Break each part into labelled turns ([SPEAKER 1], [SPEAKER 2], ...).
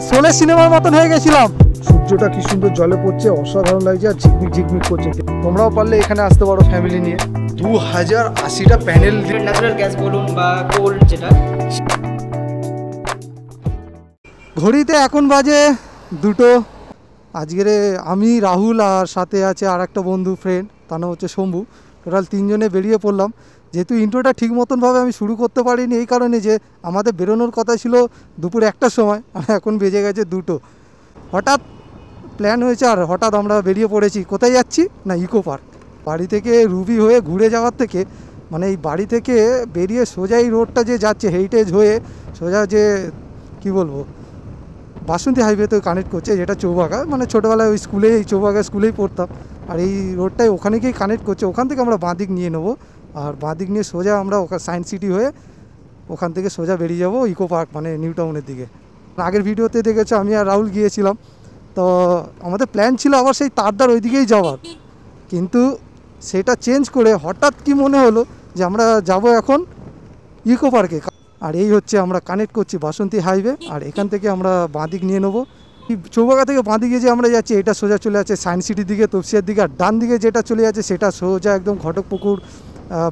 [SPEAKER 1] শোলে সিনেমার মতন হয়ে গেছিলাম। সূর্যটা কি সুন্দর জলে পড়ছে, অসাধারণ লাগছে আর ঝিকমিক ঝিকমিক করছে। তোমরাও পারলে এখানে আসতে পারো ফ্যামিলি নিয়ে। 2080টা প্যানেল,
[SPEAKER 2] ন্যাচারাল গ্যাস বলুন বা কোল যেটা।
[SPEAKER 1] ঘড়িতে এখন বাজে 2টো। আজকের আমি রাহুল আর সাথে আছে আর একটা বন্ধু ফ্রেন্ড, তার নাম হচ্ছে শম্ভু। টোটাল 3জনে বেরিয়ে পড়লাম। যেহেতু ইন্ট্রোটা ঠিক মতনভাবে আমি শুরু করতে পারিনি এই কারণে যে আমাদের বেরোনোর কথা ছিল দুপুর 1টার সময়, আর এখন বেজে গেছে 2টো। হঠাৎ প্ল্যান হয়েছে আর হঠাৎ আমরা বেরিয়ে পড়েছি। কোথায় যাচ্ছি না, ইকো পার্ক। বাড়ি থেকে রুবি হয়ে ঘুরে যাওয়ার থেকে মানে এই বাড়ি থেকে বেরিয়ে সোজা এই রোডটা যে যাচ্ছে হেরিটেজ হয়ে সোজা যে কি বলবো বাসন্তী হাইওয়েতে কানেক্ট করছে, যেটা চৌবাগা, মানে ছোটোবেলায় ওই স্কুলে এই চৌবাগা স্কুলেই পড়তাম। আর এই রোডটাই ওখানে গিয়ে কানেক্ট করছে। ওখান থেকে আমরা বাঁদিক নিয়ে নেবো, আর বাঁদিক নিয়ে সোজা আমরা সায়েন্স সিটি হয়ে ওখান থেকে সোজা বেরিয়ে যাবো ইকো পার্ক, মানে নিউ টাউনের দিকে। আগের ভিডিওতে দেখেছো আমি আর রাহুল গিয়েছিলাম, তো আমাদের প্ল্যান ছিল আবার সেই তারদার ওই দিকেই যাওয়ার, কিন্তু সেটা চেঞ্জ করে হঠাৎ কি মনে হলো যে আমরা যাব এখন ইকো পার্কে। আর এই হচ্ছে আমরা কানেক্ট করছি বাসন্তী হাইওয়ে, আর এখান থেকে আমরা বাঁদিক নিয়ে নেবো। চৌবাগা থেকে বাঁদিকে যে আমরা যাচ্ছি এটা সোজা চলে যাচ্ছে সায়েন্স সিটির দিকে, তপসিয়ার দিকে। আর ডান দিকে যেটা চলে যাচ্ছে সেটা সোজা একদম ঘটকপুকুর,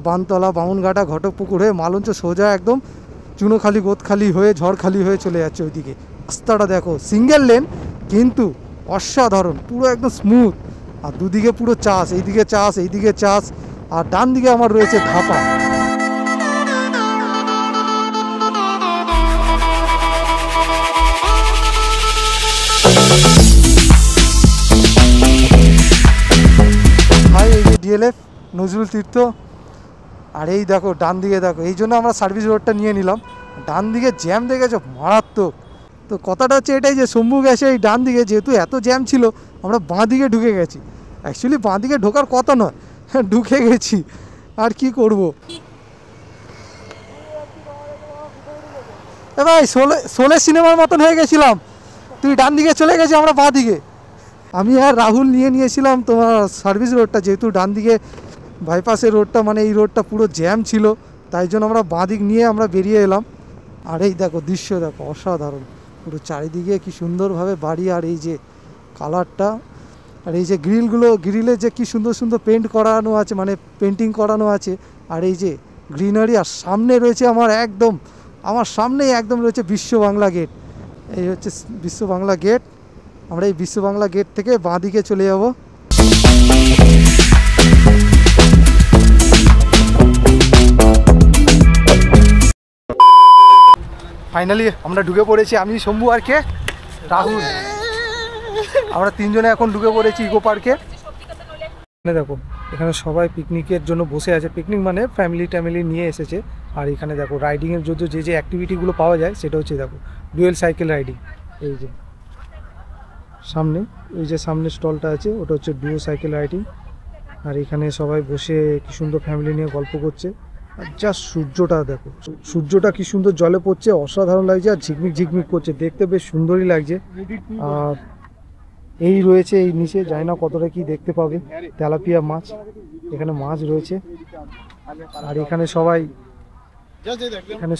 [SPEAKER 1] বানতলা, বামুনঘাটা, ঘটকপুকুর হয়ে মালঞ্চ সোজা একদম চুনোখালি, গোদখালি হয়ে ঝড়খালি হয়ে চলে যাচ্ছে ওইদিকে। রাস্তাটা দেখো, সিঙ্গেল লেন কিন্তু অসাধারণ, পুরো একদম স্মুথ। আর দুদিকে পুরো চাষ, এইদিকে চাষ, এইদিকে চাষ, আর ডান দিকে আমার রয়েছে ধাপা। হাই, এই যে ডিএলএফ নজরুল তীর্থ। আর এই দেখো ডান দিকে দেখো, এই জন্য আমরা সার্ভিস রোডটা নিয়ে নিলাম। ডান দিকে জ্যাম দেখেছো, মারাত্মক। তো কথাটা হচ্ছে এটাই যে শম্ভু গেছে এই ডান দিকে, যেহেতু এত জ্যাম ছিল আমরা বাঁ দিকে ঢুকে গেছি। অ্যাকচুয়ালি বাঁ দিকে ঢোকার কথা নয়, ঢুকে গেছি, আর কি করব। এ ভাই, শোলে সিনেমার মতন হয়ে গেছিলাম। তুই ডান দিকে চলে গেছি, আমরা বাঁ দিকে। আমি আর রাহুল নিয়ে নিয়েছিলাম তোমার সার্ভিস রোডটা, যেহেতু ডান দিকে বাইপাসের রোডটা, মানে এই রোডটা পুরো জ্যাম ছিল, তাই জন্য আমরা বাঁ দিক নিয়ে আমরা বেরিয়ে এলাম। আর এই দেখো দৃশ্য দেখো, অসাধারণ। পুরো চারিদিকে কি সুন্দরভাবে বাড়ি, আর এই যে কালারটা, আর এই যে গ্রিলগুলো, গ্রিলে যে কি সুন্দর সুন্দর পেন্ট করানো আছে, মানে পেন্টিং করানো আছে। আর এই যে গ্রিনারি, আর সামনে রয়েছে আমার সামনেই একদম রয়েছে বিশ্ব বাংলা গেট। এই হচ্ছে বিশ্ব বাংলা গেট। আমরা এই বিশ্ব বাংলা গেট থেকে বাঁ দিকে চলে যাব। ফাইনালি আমরা ঢুকে পড়েছি, আমি, শম্ভু আর কে, রাহুল। আমরা 3জনে এখন ঢুকে পড়েছি ইকো পার্কে। দেখো এখানে সবাই পিকনিকের জন্য বসে আছে, পিকনিক মানে ফ্যামিলি নিয়ে এসেছে। আর এখানে দেখো রাইডিংয়ের জন্য যে অ্যাক্টিভিটিগুলো পাওয়া যায় সেটা হচ্ছে দেখো ডুয়েল সাইকেল রাইডিং। এই যে সামনে, ওই যে সামনে স্টলটা আছে ওটা হচ্ছে ডুয়েল সাইকেল রাইডিং। আর এখানে সবাই বসে কি সুন্দর ফ্যামিলি নিয়ে গল্প করছে। আর জাস্ট সূর্যটা দেখো, সূর্যটা কি সুন্দর জলে পড়ছে, অসাধারণ লাগছে আর ঝিকমিক ঝিকমিক করছে, দেখতে বেশ সুন্দরই লাগছে। আর এই রয়েছে এই নিচে, জানি না কতটা কি দেখতে পাবে, তেলাপিয়া মাছ, এখানে মাছ রয়েছে। আর এখানে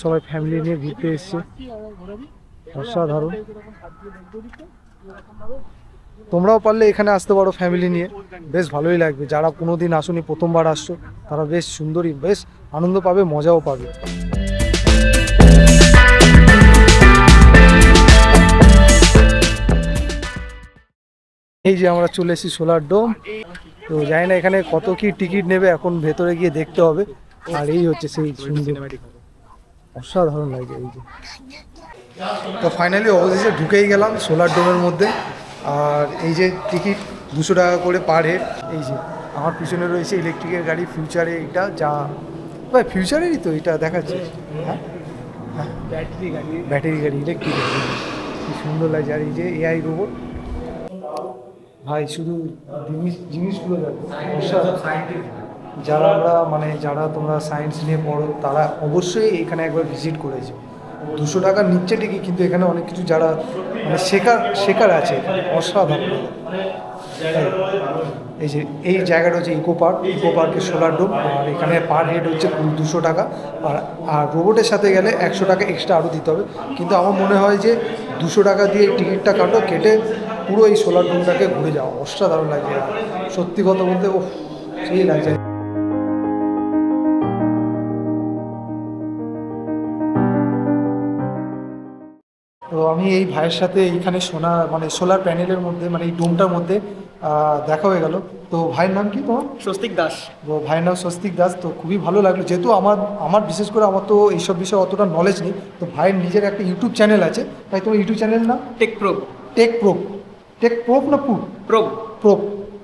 [SPEAKER 1] সবাই ফ্যামিলি নিয়ে ঘুরতে এসছে, অসাধারণ। তোমরাও পারলে এখানে আসতে পারো ফ্যামিলি নিয়ে, বেশ ভালোই লাগবে। যারা কোনোদিন আসোনি, প্রথমবার আসছো, তারা বেশ সুন্দরই, বেশ আনন্দ পাবে, মজাও পাবে। এই যে আমরা চলে এসেছি সোলার ডোম। তো জানি না এখানে কত কি টিকিট নেবে, এখন ভেতরে গিয়ে দেখতে হবে। আর এই হচ্ছে সেই সুন্দর, অসাধারণ লাগে এই যে। তো ফাইনালি অবশেষে ঢুকেই গেলাম সোলার ডোমের মধ্যে। আর এই যে টিকিট 200 টাকা করে পার হেড। এই যে আমার পিছনে রয়েছে ইলেকট্রিকের গাড়ি, ফিউচারে এটা, যা ভাই ফিউচারেরই তো এটা দেখাচ্ছে। হ্যাঁ, ব্যাটারি গাড়ি, ইলেকট্রিক গাড়ি, কি সুন্দর লাগছে। আর এই যে এআই রোবট, ভাই শুধু জিনিসগুলো দেখো, যারা তোমরা সায়েন্স নিয়ে পড়ো তারা অবশ্যই এখানে একবার ভিজিট করেছো। 200 টাকার নিচে টিকিট, কিন্তু এখানে অনেক কিছু যারা মানে শেখার আছে এখানে, অসাধারণ। এই যে এই জায়গাটা হচ্ছে ইকো পার্কের সোলার ডোম। আর এখানে পার হেড হচ্ছে 200 টাকা। আর রোবটের সাথে গেলে 100 টাকা এক্সট্রা আরও দিতে হবে। কিন্তু আমার মনে হয় যে 200 টাকা দিয়ে এই টিকিটটা কাটো, কেটে পুরো এই সোলার ডোমটাকে ঘুরে যাও, অসাধারণ লাগছে। সত্যি কথা বলতে ও সেই লাগছে। তো আমি এই ভাইয়ের সাথে এইখানে সোলার প্যানেলের মধ্যে মানে এই ডোমটার মধ্যে দেখা হয়ে গেল। তো ভাইয়ের নাম কি তোমার?
[SPEAKER 2] স্বস্তিক দাস।
[SPEAKER 1] তো ভাইয়ের নাম স্বস্তিক দাস। তো খুবই ভালো লাগলো, যেহেতু আমার বিশেষ করে আমার তো এইসব বিষয়ে অতটা নলেজ নেই। তো ভাইয়ের নিজের একটা ইউটিউব চ্যানেল আছে, তাই তোমার ইউটিউব চ্যানেল নাম
[SPEAKER 2] টেক প্রোব।
[SPEAKER 1] টেক প্রোব না
[SPEAKER 2] প্রোব।
[SPEAKER 1] প্রোব।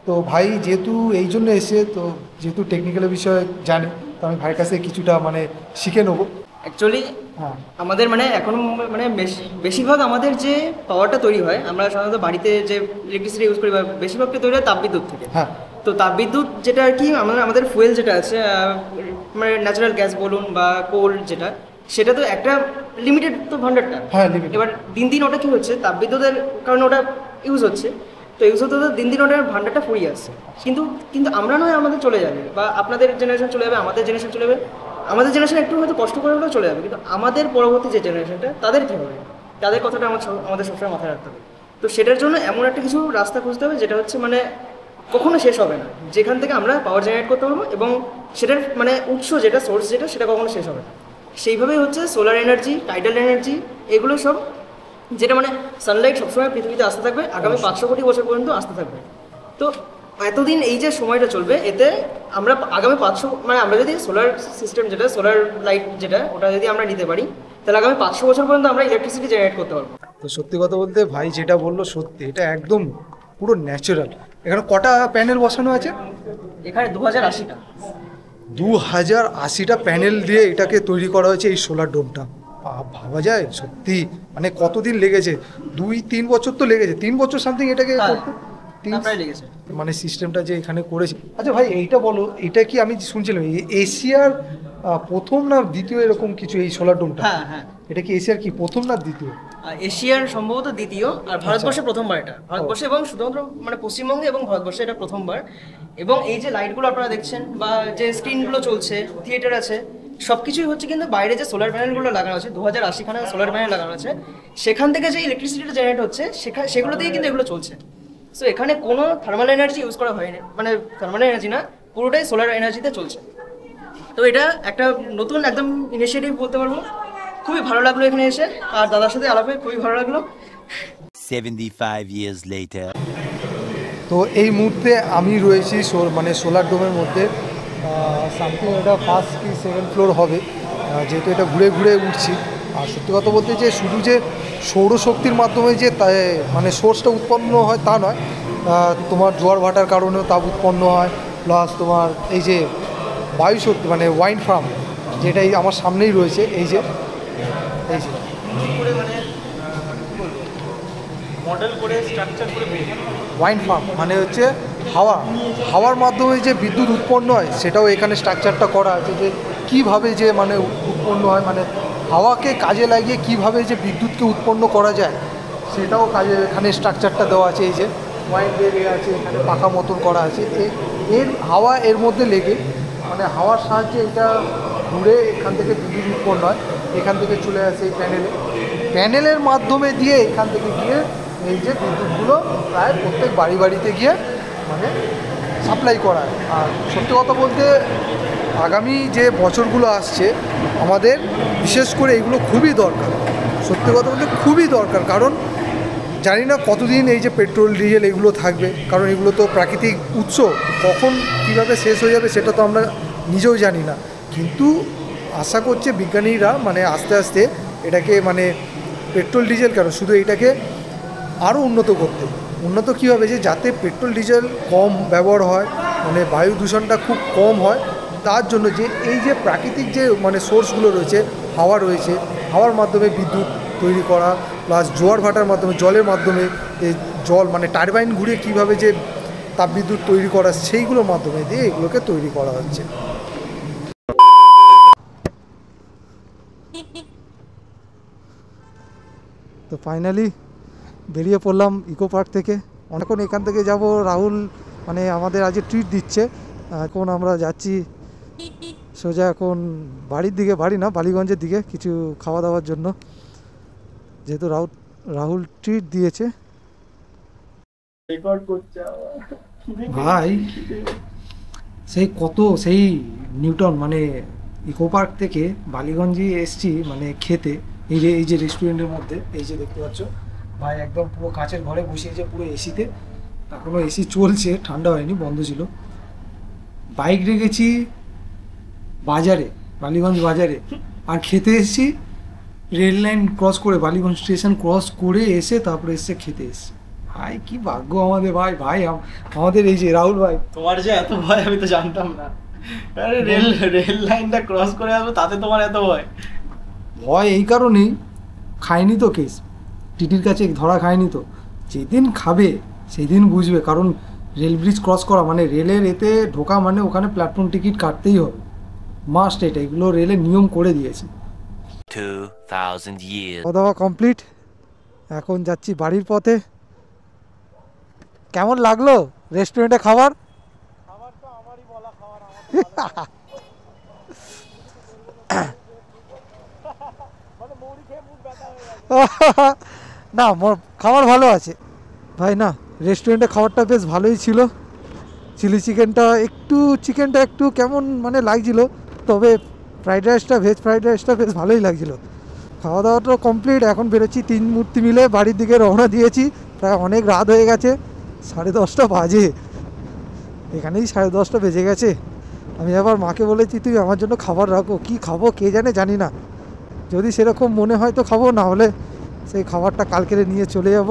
[SPEAKER 1] তো ভাই যেহেতু এই জন্য এসে, তো যেহেতু টেকনিক্যালের বিষয়ে জানে, তো আমি ভাইয়ের কাছে কিছুটা মানে শিখে নেবো।
[SPEAKER 2] অ্যাকচুয়ালি
[SPEAKER 1] হ্যাঁ,
[SPEAKER 2] আমাদের মানে এখন মানে বেশিরভাগ আমাদের যে পাওয়ারটা তৈরি হয়, আমরা সাধারণত বাড়িতে যে ইলেকট্রিসিটি ইউজ করি বা বেশিরভাগটা তৈরি হয় তাপবিদ্যুৎ থেকে।
[SPEAKER 1] হ্যাঁ,
[SPEAKER 2] তো তাপবিদ্যুৎ যেটা আর কি আমাদের ফুয়েল যেটা আছে, মানে ন্যাচারাল গ্যাস বলুন বা কোল যেটা, সেটা তো একটা লিমিটেড তো ভান্ডারটা।
[SPEAKER 1] হ্যাঁ, limited।
[SPEAKER 2] এবার দিন দিন ওটা কি হচ্ছে, তাপবিদ্যুতের কারণে ওটা ইউজ হচ্ছে, তো ইউজ হতে হতে দিন দিন ওটার ভান্ডারটা ফুরিয়ে আসছে। কিন্তু কিন্তু আমরা নয়, আমাদের চলে যাবে, বা আপনাদের জেনারেশন চলে যাবে, আমাদের জেনারেশন চলে যাবে। আমাদের জেনারেশন একটু হয়তো কষ্ট করে হলেও চলে যাবে, কিন্তু আমাদের পরবর্তী যে জেনারেশনটা তাদের কী হবে, তাদের কথাটা আমাদের সবসময় মাথায় রাখতে হবে। তো সেটার জন্য এমন একটা কিছু রাস্তা খুঁজতে হবে যেটা হচ্ছে মানে কখনো শেষ হবে না, যেখান থেকে আমরা পাওয়ার জেনারেট করতে পারবো, এবং সেটার মানে উৎস যেটা, সোর্স যেটা, সেটা কখনো শেষ হবে না। সেইভাবেই হচ্ছে সোলার এনার্জি, টাইডাল এনার্জি, এগুলো সব যেটা মানে সানলাইট সবসময় পৃথিবীতে আসতে থাকবে, আগামী 500 কোটি বছর পর্যন্ত আসতে থাকবে। তো এতদিন এই যে সময়টা চলবে, এতে আমরা আগামী 500 মানে আমরা যদি সোলার সিস্টেম যেটা, সোলার লাইট যেটা, ওটা যদি আমরা নিতে পারি, তাহলে আগামী 500 বছর পর্যন্ত আমরা ইলেকট্রিসিটি জেনারেট করতে পারবো।
[SPEAKER 1] তো সত্যি কথা বলতে ভাই যেটা বললো সত্যি, এটা একদম পুরো ন্যাচারাল। এখানে কটা প্যানেল বসানো আছে?
[SPEAKER 2] এখানে 2080টা
[SPEAKER 1] 2080টা প্যানেল দিয়ে এটাকে তৈরি করা হয়েছে, এই সোলার ডোমটা। ভাবা যায় সত্যি, মানে কতদিন লেগেছে? 2-3 বছর তো লেগেছে, 3 বছর সামথিং এটাকে করতে।
[SPEAKER 2] প্রায় লেগেছে।
[SPEAKER 1] মানে সিস্টেমটা যে এখানে করেছে। আচ্ছা ভাই, এইটা বলো, এটা কি আমি শুনছিলাম এশিয়ার প্রথম না দ্বিতীয় এরকম কিছু, এই সোলার ডোমটা?
[SPEAKER 2] হ্যাঁ হ্যাঁ,
[SPEAKER 1] এটা কি এশিয়ার কি প্রথম না দ্বিতীয়?
[SPEAKER 2] এশিয়ার সম্ভবত দ্বিতীয়, আর ভারতবর্ষে প্রথমবার। এটা ভারতবর্ষে এবং শুধুমাত্র মানে পশ্চিমবঙ্গে এবং ভারতবর্ষে এটা প্রথমবার। এবং এই যে লাইটগুলো আপনারা দেখছেন বা যে স্ক্রিনগুলো চলছে, থিয়েটার আছে, সব কিছুই হচ্ছে কিন্তু বাইরে যে সোলার প্যানেলগুলো লাগানো আছে, 2080খানা সোলার প্যানেল লাগানো আছে, সেখান থেকে যে ইলেকট্রিসিটিটা জেনারেট হচ্ছে, সেগুলো দিয়ে কিন্তু এগুলো চলছে। সো এখানে কোনো থার্মাল এনার্জি ইউজ করা হয়নি, মানে থার্মাল এনার্জি না, পুরোটাই সোলার এনার্জিতে চলছে। তো এটা একটা নতুন একদম ইনিশিয়েটিভ বলতে পারবো। খুবই ভালো লাগলো এখানে এসে, আর দাদার সাথে আলাপে খুবই ভালো লাগলো।
[SPEAKER 3] 75 years later.
[SPEAKER 1] তো এই মুহূর্তে আমি রয়েছি মানে সোলার ডোমের মধ্যে। সামথিং এটা 1st কি 2nd ফ্লোর হবে, যেহেতু এটা ঘুরে ঘুরে উঠছি। আর সত্যি কথা বলতে যে শুধু যে সৌরশক্তির মাধ্যমে যে মানে সোর্সটা উৎপন্ন হয় তা নয়, তোমার জোয়ার ভাটার কারণেও তাপ উৎপন্ন হয়, প্লাস তোমার এই যে বায়ুশক্তি মানে ওয়াইন্ড ফার্ম, যেটাই আমার সামনেই রয়েছে, এই যে
[SPEAKER 2] মডেল করে স্ট্রাকচার করে
[SPEAKER 1] ওয়াইন্ড ফার্ম মানে হচ্ছে হাওয়ার মাধ্যমে যে বিদ্যুৎ উৎপন্ন হয়, সেটাও এখানে স্ট্রাকচারটা করা আছে, যে কীভাবে যে মানে উৎপন্ন হয়, মানে হাওয়াকে কাজে লাগিয়ে কীভাবে যে বিদ্যুৎকে উৎপন্ন করা যায়, সেটাও এখানে স্ট্রাকচারটা দেওয়া আছে। এই যে ওয়াইন্ড এরিয়া আছে, এখানে পাখা মতন করা আছে, এর হাওয়া এর মধ্যে লেগে মানে হাওয়ার সাহায্যে এটা ঘুরে এখান থেকে বিদ্যুৎ উৎপন্ন হয়, এখান থেকে চলে আসে এই প্যানেলের মাধ্যমে দিয়ে এখান থেকে গিয়ে এই যে বিদ্যুৎগুলো প্রায় প্রত্যেক বাড়িতে গিয়ে মানে সাপ্লাই করা হয়। আর সত্যি কথা বলতে আগামী যে বছরগুলো আসছে আমাদের বিশেষ করে এগুলো খুবই দরকার, সত্যি কথা বলতে খুবই দরকার। কারণ জানি না কতদিন এই যে পেট্রোল ডিজেল এগুলো থাকবে, কারণ এগুলো তো প্রাকৃতিক উৎস, কখন কীভাবে শেষ হয়ে যাবে সেটা তো আমরা নিজেও জানি না। কিন্তু আশা করছে বিজ্ঞানীরা মানে আস্তে আস্তে এটাকে মানে পেট্রোল ডিজেল কেন, শুধু এটাকে আরও উন্নত কীভাবে, যে যাতে পেট্রোল ডিজেল কম ব্যবহার হয়, মানে বায়ু দূষণটা খুব কম হয়, তার জন্য যে এই যে প্রাকৃতিক যে মানে সোর্সগুলো রয়েছে, হাওয়া রয়েছে, হাওয়ার মাধ্যমে বিদ্যুৎ তৈরি করা, প্লাস জোয়ার ভাটার মাধ্যমে জলের মাধ্যমে এই জল মানে টারবাইন ঘুরে কীভাবে যে তাপবিদ্যুৎ তৈরি করা, সেইগুলোর মাধ্যমে দিয়ে এগুলোকে তৈরি করা হচ্ছে। তো ফাইনালি বেরিয়ে পড়লাম ইকো পার্ক থেকে। অনেকক্ষণ এখান থেকে যাব, রাহুল মানে আমাদের আজকে ট্রিট দিচ্ছে। এখন আমরা যাচ্ছি সোজা এখন বাড়ির দিকে, বাড়ি না বালিগঞ্জের দিকে, কিছু খাওয়া দাওয়ার জন্য। যেহেতু রাহুল রাহুল ট্রিট দিয়েছে।
[SPEAKER 2] রেকর্ড করছে
[SPEAKER 1] ভাই সেই নিউটন মানে ইকো পার্ক থেকে বালিগঞ্জে এসছি মানে খেতে, এই যে রেস্টুরেন্টের মধ্যে এই যে দেখতে পাচ্ছ ভাই একদম পুরো কাঁচের ঘরে বসিয়েছে পুরো এসিতে, এখনো এসি চলছে, ঠান্ডা হয়নি, বন্ধ ছিল। বাইক রেখেছি বাজারে, বালিগঞ্জ বাজারে, আর খেতে এসেছি রেল লাইন ক্রস করে, বালিগঞ্জ স্টেশন ক্রস করে এসে তারপরে এসে খেতে এসেছি। ভাই কি ভাগ্য আমাদের ভাই, আমাদের এই যে রাহুল ভাই।
[SPEAKER 2] তোমার যে এত ভয় আমি তো জানতাম না। আরে রেল লাইনটা ক্রস করে আসবো তাতে তোমার এত ভয়?
[SPEAKER 1] ভয় এই কারণেই, খায়নি তো কেস, টিটির কাছে ধরা খায়নি তো, যেদিন খাবে সেই দিন বুঝবে। কারণ রেল ব্রিজ ক্রস করা মানে রেলের এতে ঢোকা মানে ওখানে প্ল্যাটফর্ম টিকিট কাটতেই হবে, মাস্ট, এটা এগুলো রেলের নিয়ম করে দিয়েছে।
[SPEAKER 3] 2000 years.
[SPEAKER 1] খাওয়া দাওয়া কমপ্লিট, এখন যাচ্ছি বাড়ির পথে। কেমন লাগলো রেস্টুরেন্টে খাবার? না খাবার ভালো আছে ভাই, না রেস্টুরেন্টে খাবারটা বেশ ভালোই ছিল। চিলি চিকেনটা একটু কেমন মানে লাগছিল, তবে ফ্রাইড রাইসটা, ভেজ ফ্রাইড রাইসটা বেশ ভালোই লাগছিল। খাওয়া দাওয়াটা কমপ্লিট, এখন বেরোচ্ছি, 3 মূর্তি মিলে বাড়ির দিকে রওনা দিয়েছি। প্রায় অনেক রাত হয়ে গেছে, 10:30 বাজে, এখানেই 10:30 বেজে গেছে। আমি আবার মাকে বলেছি তুই আমার জন্য খাবার রাখো, কি খাবো কে জানি না, যদি সেরকম মনে হয় তো খাবো, না হলে সেই খাবারটা কালকে নিয়ে চলে যাব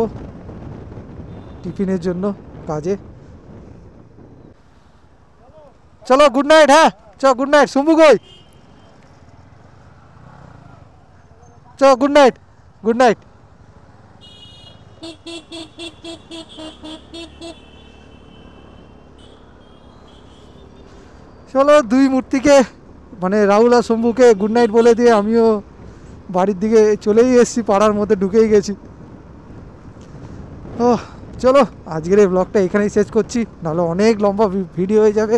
[SPEAKER 1] টিফিনের জন্য কাজে। চলো গুড নাইট। হ্যাঁ গুড নাইট। শম্ভু কই? Good night. চলো 2 মূর্তিকে মানে রাহুল আর শম্ভুকে গুড নাইট বলে দিয়ে আমিও বাড়ির দিকে চলেই এসেছি, পাড়ার মধ্যে ঢুকেই গেছি। ও চলো আজকের এই ব্লগটা এখানেই শেষ করছি, নাহলে অনেক লম্বা ভিডিও হয়ে যাবে।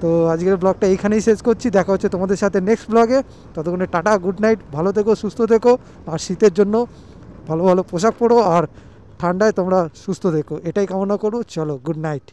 [SPEAKER 1] তো আজকের ব্লগটা এইখানেই শেষ করছি, দেখা হচ্ছে তোমাদের সাথে নেক্সট ব্লগে। ততক্ষণে টাটা, গুড নাইট, ভালো থেকো, সুস্থ থেকো, আর শীতের জন্য ভালো ভালো পোশাক পরো, আর ঠান্ডায় তোমরা সুস্থ থেকো, এটাই কামনা করো। চলো গুড নাইট।